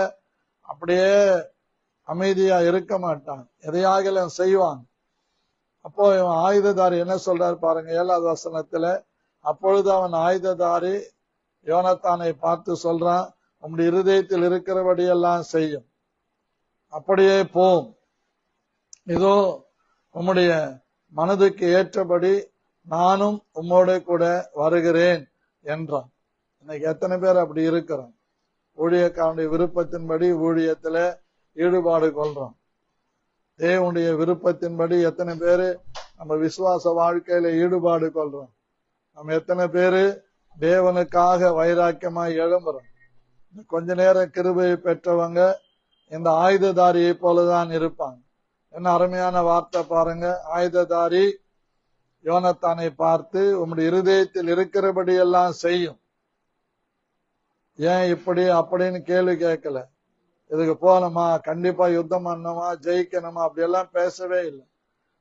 அப்படியே அமைதியா இருக்க மாட்டாங்க, எதையாகிலும் செய்வாங்க. அப்போ இவன் ஆயுததாரி என்ன சொல்றாரு பாருங்க, 7வது வசனத்துல. அப்பொழுது அவன் ஆயுததாரி யோனத்தானை பார்த்து சொல்றான், உம்முடைய இருதயத்தில் இருக்கிறபடியெல்லாம் செய்யும், அப்படியே போம், இதோ உம்முடைய மனதுக்கு ஏற்றபடி நானும் உம்மோட கூட வருகிறேன் என்றான். இன்னைக்கு எத்தனை பேர் அப்படி இருக்கிறோம்? ஊழியக்காரனுடைய விருப்பத்தின்படி ஊழியத்துல ஈடுபாடு கொள்றோம். தேவனுடைய விருப்பத்தின்படி எத்தனை பேரு நம்ம விசுவாச வாழ்க்கையில ஈடுபாடு கொள்றோம்? நம்ம எத்தனை பேரு தேவனுக்காக வைராக்கியமாய் எழும்புறோம்? கொஞ்ச நேரம் கிருபையை பெற்றவங்க இந்த ஆயுததாரியை போலதான் இருப்பாங்க. என்ன அருமையான வார்த்தை பாருங்க. ஆயுததாரி யோனத்தானை பார்த்து உம்முடைய இருதயத்தில் இருக்கிறபடி எல்லாம் செய்யும். ஏன் இப்படி அப்படின்னு கேள்வி கேட்கல. இதுக்கு போகணுமா, கண்டிப்பா யுத்தம் பண்ணணுமா, ஜெயிக்கணுமா, அப்படி எல்லாம் பேசவே இல்லை.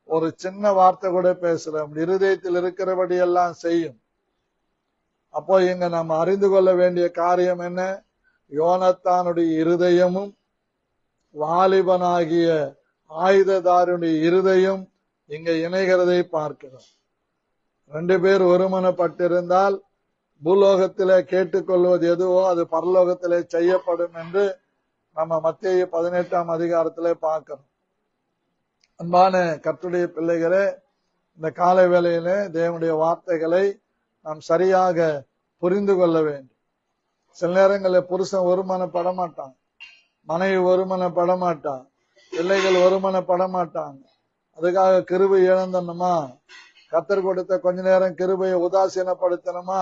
ஒரு சின்ன வார்த்தை கூட பேசல. இருதயத்தில் இருக்கிறபடி எல்லாம் செய்யும். அப்போ இங்க நம்ம அறிந்து கொள்ள வேண்டிய காரியம் என்ன? யோனத்தானுடைய இருதயமும் வாலிபனாகிய ஆயுததாருடைய இருதயம் இங்க இணைகிறதை பார்க்கிறோம். 2 பேர் ஒருமனப்பட்டிருந்தால் பூலோகத்திலே கேட்டுக்கொள்வது எதுவோ அது பரலோகத்திலே செய்யப்படும் என்று நம்ம மத்தேயு 18ஆம் அதிகாரத்திலே பார்க்கிறோம். அன்பான கர்த்தருடைய பிள்ளைகளே, இந்த காலை வேளையிலே தேவனுடைய வார்த்தைகளை நாம் சரியாக புரிந்து கொள்ள வேண்டும். சில நேரங்களில் புருஷன் ஒருமனப்பட மாட்டான், மனைவி ஒருமனப்பட மாட்டான், பிள்ளைகள் ஒருமனப்பட மாட்டாங்க. அதுக்காக கிருபை இழந்தணுமா? கர்த்தர் கொடுத்த கொஞ்ச நேரம் கிருபையை உதாசீனப்படுத்தணுமா?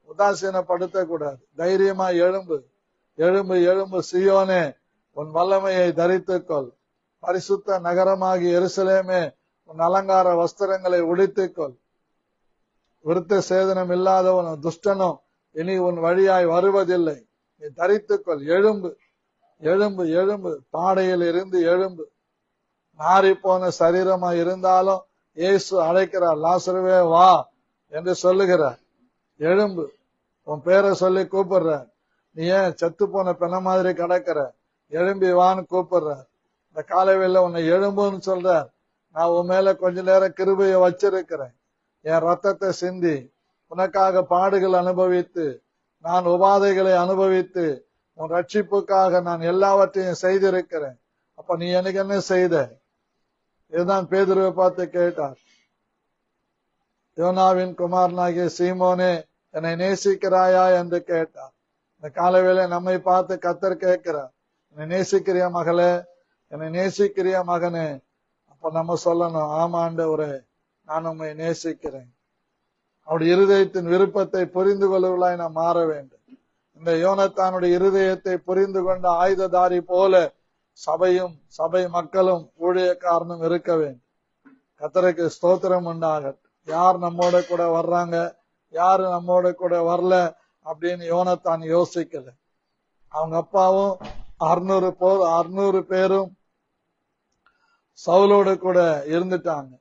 உதாசீனப்படுத்த கூடாது. தைரியமா எழும்பு, எழும்பு, எழும்பு சீயோனே, உன் வல்லமையை தரித்துக்கொள். பரிசுத்த நகரமாகி எருசலேமே, உன் அலங்கார வஸ்திரங்களை உடுத்திக்கொள். விருத்த சேதனம் இல்லாதவன் துஷ்டனும் இனி உன் வழியாய் வருவதில்லை. நீ தரித்துக்கொள். எழும்பு, எழும்பு, எழும்பு. பாடையில் இருந்து எழும்பு. நாரி போன சரீரமா இருந்தாலும் இயேசு அழைக்கிறார். லாசருவே வா என்று சொல்லுகிறார். எழும்பு. உன் பேரை சொல்லி கூப்பிடுறார். நீ ஏன் செத்து போன பெண்ண மாதிரி கிடக்கிற? எழும்பி வான்னு கூப்பிடுறார். இந்த காலைவேளை உன்னை எழும்புன்னு சொல்றார். நான் உன் மேல கொஞ்ச நேரம் கிருபையை வச்சிருக்கிறேன். என் ரத்தத்தை சிந்தி உனக்காக பாடுகள் அனுபவித்து, நான் உபாதைகளை அனுபவித்து, உன் ரட்சிப்புக்காக நான் எல்லாவற்றையும் செய்திருக்கிறேன். அப்ப நீ எனக்கு என்ன செய்த? இதுதான் பேதுருவை பார்த்து கேட்டார். யோனாவின் குமாரனாகிய சீமோனே, என்னை நேசிக்கிறாயா என்று கேட்டார். இந்த காலவேளை நம்மை பார்த்து கர்த்தர் கேட்கிறார், என்னை நேசிக்கிறியா மகளே? என்னை நேசிக்கிறியா மகனே? அப்ப நம்ம சொல்லணும், ஆமா ஆண்டவரே, நான் உம்மை நேசிக்கிறேன். அவருடைய இருதயத்தின் விருப்பத்தை புரிந்து கொள்வர்களாய் நாம் மாற வேண்டும். இந்த யோனத்தானுடைய இருதயத்தை புரிந்து கொண்ட ஆயுததாரி போல சபையும் சபை மக்களும் ஊழியக்காரனும் இருக்க வேண்டும். கர்த்தருக்கு ஸ்தோத்திரம் உண்டாகட்டும். யார் நம்மோட கூட வர்றாங்க, யாரு நம்மோட கூட வரல அப்படின்னு யோனத்தான் யோசிக்கல. அவங்க அப்பாவும் 600 பேரும் சவுலோடு கூட இருந்துட்டாங்க.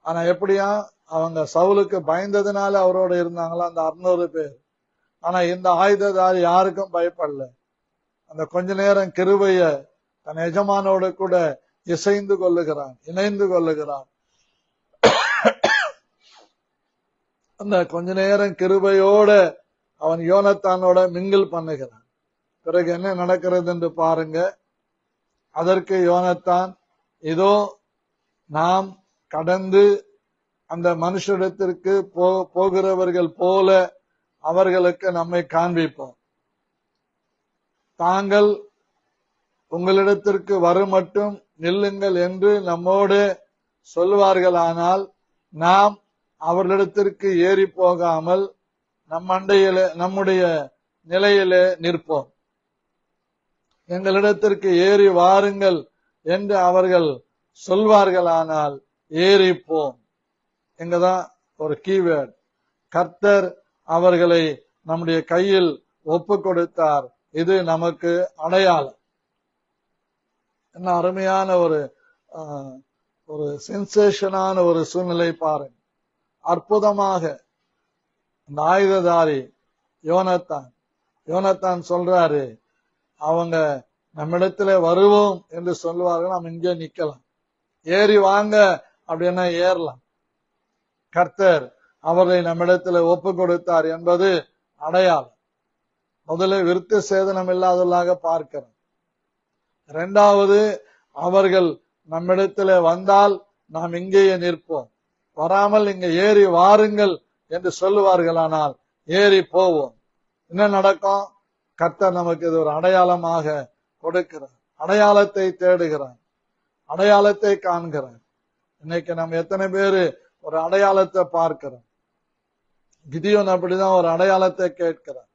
ஆனா எப்படியா அவங்க சவுலுக்கு பயந்ததுனால அவரோட இருந்தாங்களா அந்த 600 பேர். ஆனா இந்த ஆயுததாரி யாருக்கும் பயப்படல. அந்த கொஞ்ச நேரம் கிருபைய தன் எஜமானோடு கூட இசைந்து கொள்ளுகிறான், இணைந்து கொள்ளுகிறான். அந்த கொஞ்ச நேரம் கிருபையோட அவன் யோனத்தானோட மிங்கில் பண்ணுகிறான். பிறகு என்ன நடக்கிறது என்று பாருங்க. அதற்கு யோனத்தான், இதோ நாம் கடந்து அந்த மனுஷரிடத்திற்கு போகிறவர்கள் போல அவர்களுக்கு நம்மை காண்பிப்போம். தாங்கள் உங்களிடத்திற்கு வரும் மட்டும் நில்லுங்கள் என்று நம்மோடு சொல்வார்களானால் நாம் அவர்களிடத்திற்கு ஏறி போகாமல் நம்முடைய நிலையிலே நிற்போம். எங்களிடத்திற்கு ஏறி வாருங்கள் என்று அவர்கள் சொல்வார்களானால் ஏறிப்போம். இங்கதான் ஒரு கீவேர்ட். கர்த்தர் அவர்களை நம்முடைய கையில் ஒப்பு கொடுத்தார். இது நமக்கு அடையாளம். என்ன அருமையான ஒரு சென்சேஷனான ஒரு சூழ்நிலை பாருங்க. அற்புதமாக இந்த ஆயுததாரி யோனத்தான் சொல்றாரு, அவங்க நம்மிடத்துல வருவோம் என்று சொல்லுவார்கள், நாம் இங்கே நிக்கலாம். ஏறி வாங்க அப்படின்னா ஏறலாம். கர்த்தர் அவரை நம்மிடத்துல ஒப்பு கொடுத்தார் என்பது அடையாளம். முதல்ல விருத்த சேதனம் இல்லாதவர்களாக பார்க்கிறோம். இரண்டாவது, அவர்கள் நம்மிடத்துல வந்தால் நாம் இங்கேயே நிற்போம். வராமல் இங்க ஏறி வாருங்கள் என்று சொல்லுவார்களானால் ஏறி போவோம். என்ன நடக்கும்? கர்த்தர் நமக்கு இது ஒரு அடையாளமாக கொடுக்கிறார். அடையாளத்தை தேடுகிறார், அடையாளத்தை காண்கிறார். இன்னைக்கு நம்ம எத்தனை பேரு ஒரு அடையாளத்தை பார்க்கிறோம்? கிதியோன் அப்படிதான் ஒரு அடையாளத்தை கேட்கிறார்.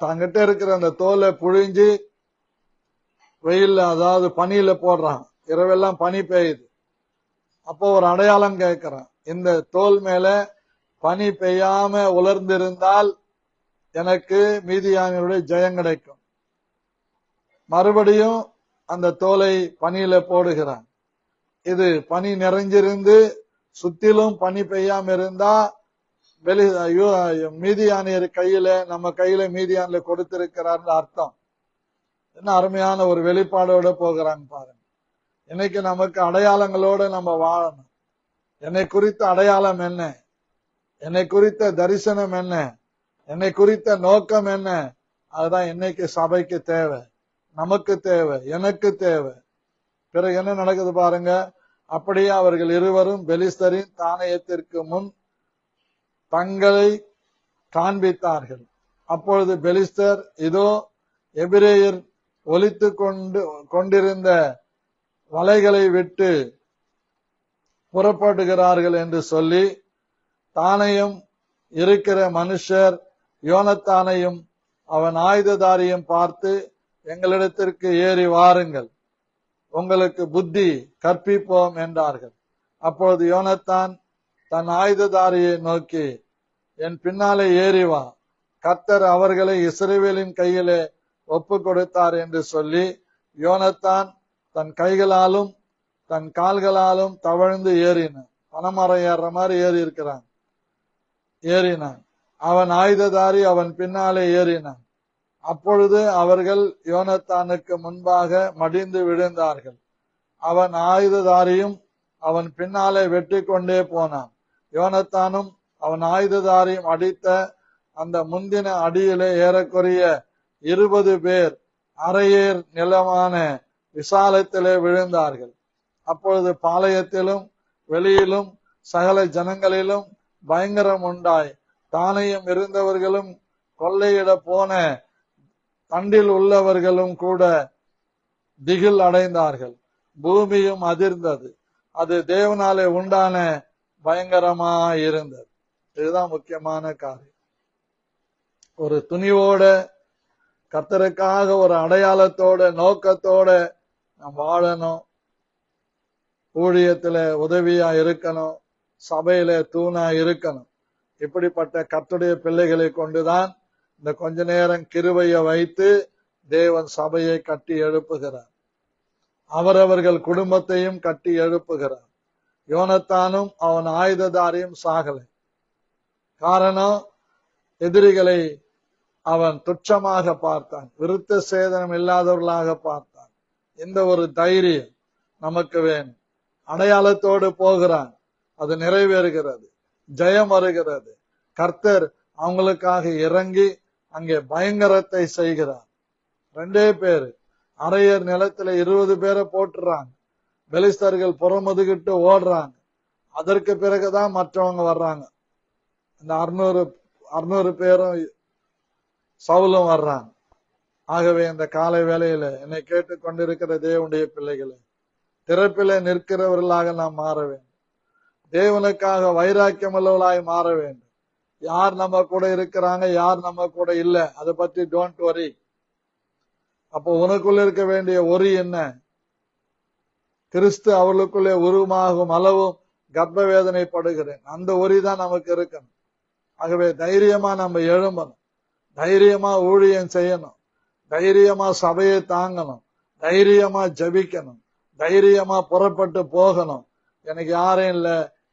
தாங்கிட்ட இருக்கிற அந்த தோலை புழிஞ்சு வெயில்ல, அதாவது பனியில போடுறான். இரவெல்லாம் பனி பெய்யுது. அப்போ ஒரு அடையாளம் கேட்கிறான். இந்த தோல் மேல பனி பெய்யாம உலர்ந்திருந்தால் எனக்கு மீதியானியருடைய ஜெயம் கிடைக்கும். மறுபடியும் அந்த தோலை பனியில போடுகிறான். இது பனி நிறைஞ்சிருந்து சுத்திலும் பனி பெய்யாம இருந்தா மீதியானியர் கையில, நம்ம கையில மீதியானில கொடுத்திருக்கிறார் அர்த்தம். என்ன அருமையான ஒரு வெளிப்பாடோட போகிறாங்க பாருங்க. இன்னைக்கு நமக்கு அடையாளங்களோட நம்ம வாழணும். என்னை குறித்த அடையாளம் என்ன? என்னை குறித்த தரிசனம் என்ன? என்னை குறித்த நோக்கம் என்ன? அதுதான் இன்னைக்கு சபைக்கு தேவை, நமக்கு தேவை, எனக்கு தேவை. பிறகு என்ன நடக்குது பாருங்க. அப்படியே அவர்கள் இருவரும் பெலிஸ்தரின் தானியத்திற்கு முன் தங்களை காண்பித்தார்கள். அப்பொழுது பெலிஸ்தர், இதோ எபிரேயர் ஒலித்து கொண்டிருந்த வலைகளை விட்டு புறப்படுகிறார்கள் என்று சொல்லி தானையும் இருக்கிற மனுஷர் யோனத்தானையும் அவன் ஆயுததாரியும் பார்த்து, எங்களிடத்திற்கு ஏறி வாருங்கள், உங்களுக்கு புத்தி கற்பிப்போம் என்றார்கள். அப்பொழுது யோனத்தான் தன் ஆயுததாரியை நோக்கி, என் பின்னாலே ஏறி வா, கர்த்தர் அவர்களை இஸ்ரவேலின் கையிலே ஒப்பு கொடுத்தார் என்று சொல்லி யோனத்தான் தன் கைகளாலும் தன் கால்களாலும் தவழ்ந்து ஏறினான். பனைமரம் ஏறுற மாதிரி ஏறினான். அவன் ஆயுததாரி அவன் பின்னாலே ஏறினான். அப்பொழுது அவர்கள் யோனத்தானுக்கு முன்பாக மடிந்து விழுந்தார்கள். அவன் ஆயுததாரியும் அவன் பின்னாலே வெட்டி கொண்டே போனான். யோனத்தானும் அவன் ஆயுததாரியும் அடித்த அந்த முந்தின அடியிலே ஏறக்குறைய 20 பேர் அரையேர் நிலமான விசாலத்திலே விழுந்தார்கள். அப்பொழுது பாளையத்திலும் வெளியிலும் சகல ஜனங்களிலும் பயங்கரம் உண்டாய், தானையும் இருந்தவர்களும் கொள்ளையிட போன தண்டில் உள்ளவர்களும் கூட திகில் அடைந்தார்கள். பூமியும் அதிர்ந்தது. அது தேவனாலே உண்டான பயங்கரமாயிருந்தது. இதுதான் முக்கியமான காரியம். ஒரு துணிவோட, கர்த்தருக்காக ஒரு அடையாளத்தோட, நோக்கத்தோட நாம் வாழணும். ஊழியத்துல உதவியா இருக்கணும், சபையில தூணா இருக்கணும். இப்படிப்பட்ட கர்த்தருடைய பிள்ளைகளை கொண்டுதான் இந்த கொஞ்ச நேரம் கிருபையை வைத்து தேவன் சபையை கட்டி எழுப்புகிறார். அவரவர்கள் குடும்பத்தையும் கட்டி எழுப்புகிறார். யோனத்தானும் அவன் ஆயுததாரியும் சாகலை. காரணம், எதிரிகளை அவன் துச்சமாக பார்த்தான், விருத்த சேதனம் இல்லாதவர்களாக பார்த்தான். இந்த ஒரு தைரியம் நமக்கு வேணும். அடையாளத்தோடு போகிறான், அது நிறைவேறுகிறது, ஜெயம் வருகிறது. கர்த்தர் அவங்களுக்காக இறங்கி அங்கே பயங்கரத்தை செய்கிறார். 2 பேர் அரையர் நிலத்துல 20 பேரை போட்டுறாங்க. பெலிஸ்தர்கள் புறமுதுகிட்டு ஓடுறாங்க. அதற்கு பிறகுதான் மற்றவங்க வர்றாங்க. இந்த 600 பேரும் சவுலும் வர்றாங்க. ஆகவே இந்த காலை வேளையில என்னை கேட்டுக்கொண்டிருக்கிற தேவனுடைய பிள்ளைகளை, திறப்பிலே நிற்கிறவர்களாக நாம் மாற வேண்டும். தேவனுக்காக வைராக்கியம் உள்ளவர்களாய் மாற வேண்டும். யார் நம்ம கூட இருக்கிறாங்க, யார் நம்ம கூட இல்ல, அதை பத்தி டோன்ட் வரி. அப்போ உனக்குள்ள இருக்க வேண்டிய ஒரி என்ன? கிறிஸ்து அவர்களுக்குள்ளே உருவமாகும் அளவும் கர்ப்ப வேதனைப்படுகிறேன். அந்த ஒரி தான் நமக்கு இருக்கணும். ஆகவே தைரியமா நம்ம எழும்பணும், தைரியமா ஊழியம் செய்யணும், தைரியமா சபையை தாங்கணும், தைரியமா ஜபிக்கணும், தைரியமா புறப்பட்டு போகணும். எனக்கு யாரும் இல்ல,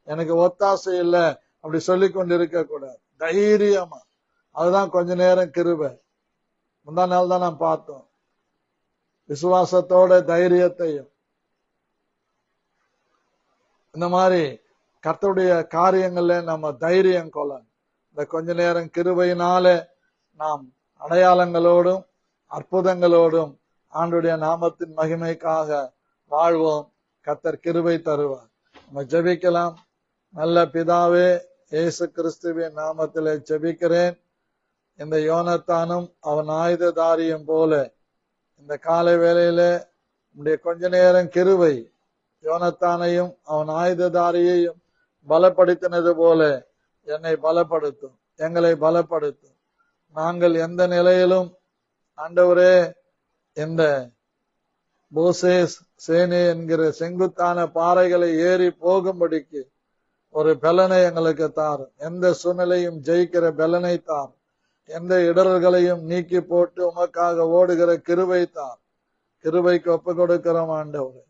எனக்கு ஒத்தாசை இல்ல, அப்படி சொல்லி கொண்டு இருக்க கூடாது. தைரியமா, அதுதான் கொஞ்ச நேரம் கிருபை. முந்தா நாள் தான் நாம் பார்த்தோம். விசுவாசத்தோட தைரியத்தையும், இந்த மாதிரி கர்த்தருடைய காரியங்கள்ல நம்ம தைரியம் கொள்ளணும். இந்த கொஞ்ச நேரம் கிருபையினால நாம் அடையாளங்களோடும் அற்புதங்களோடும் ஆண்டுடைய நாமத்தின் மகிமைக்காக வாழ்வோம். கர்த்தர் கிருபை தருவார். நம்ம ஜெபிக்கலாம். நல்ல பிதாவே, இயேசு கிறிஸ்துவின் நாமத்திலே ஜெபிக்கிறேன். இந்த யோனத்தானும் அவன் ஆயுததாரியும் போல இந்த காலை வேளையில நம்முடைய கொஞ்ச நேரம் கிருபை யோனத்தானையும் அவன் ஆயுததாரியையும் பலப்படுத்தினது போல என்னை பலப்படுத்தும், எங்களை பலப்படுத்தும். நாங்கள் எந்த நிலையிலும் ஆண்டவரே இந்த போசேஸ் சேனே என்கிற செங்குத்தான பாறைகளை ஏறி போகும்படிக்கு ஒரு பலனை எங்களுக்கு தாரும். எந்த சூழ்நிலையும் ஜெயிக்கிற பலனை தார். எந்த இடர்களையும் நீக்கி போட்டு உமக்காக ஓடுகிற கிருபை தார். கிருபைக்கு ஒப்பு கொடுக்கிறோம் ஆண்டவரே,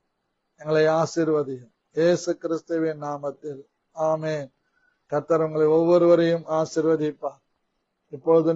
எங்களை ஆசீர்வதியும் இயேசு கிறிஸ்துவின் நாமத்தில் ஆமென். கர்த்தர் உங்களை ஒவ்வொருவரையும் ஆசீர்வதிப்பார். இப்பொழுது